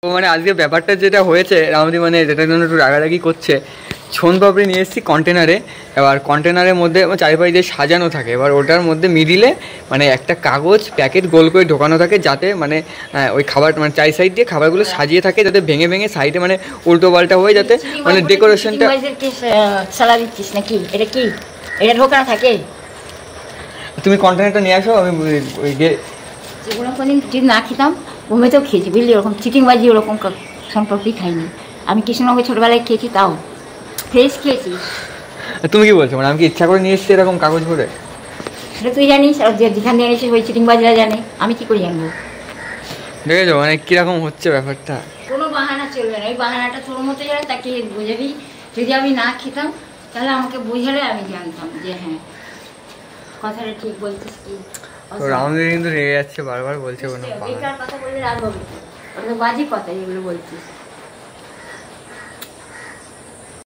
তো মানে আজকে ব্যাপারটা যেটা হয়েছে রামদি মানে যেটার জন্য একটু রাগারাগি করছে, সোনপাপড়ি নিয়ে এসেছি কন্টেনারে। এবার কন্টেনারের মধ্যে চারিপাশ দিয়ে সাজানো থাকে, এবার ওটার মধ্যে মিডিলে মানে একটা কাগজ প্যাকেট গোল করে ঢোকানো থাকে, যাতে মানে ওই খাবার মানে চাই সাইড দিয়ে খাবারগুলো সাজিয়ে থাকে, যাতে ভেঙে ভেঙে সাইডে মানে উল্টো পাল্টা হয়ে, যাতে মানে ডেকোরেশনটা। সালা দিচ্ছিস নাকি? এটা কি এটা ঢোকানো থাকে? তুমি কন্টেনারটা নিয়ে আসো, আমি ওই যেগুলো কোনদিন যদি না খেতাম ঘুমেতেও খেয়েছি বুঝলি, ওরকম চিটিংবাজি ওরকম সম্পর্কেই খাইনি আমি। কৃষ্ণনগর ছোটবেলায় খেয়েছি, তাও ফ্রেশ খেয়েছি। তুমি কি বলছো, মানে আমি কি ইচ্ছা করে নিয়ে এসেছি এরকম কাগজ ভরে? সেটা তুই জানিস, আর যেখানে এনেছিস ওই চিটিংবাজিরা জানে, আমি কি করে জানবো? দেখেছো মানে কিরকম হচ্ছে ব্যাপারটা। কোনো বাহানা চলবে না, ওই বাহানাটা তোর মতো যায়, তাকে বোঝাবি। যদি আমি না খেতাম তাহলে আমাকে বোঝালে আমি জানতাম যে হ্যাঁ কথাটা ঠিক বলছিস। কি রামদি কিন্তু রেগে যাচ্ছে, বারবার বলছে কোনো বেকার কথা বললে রাগ হবে, ওটা তো বাজে কথা এগুলো বলছিস।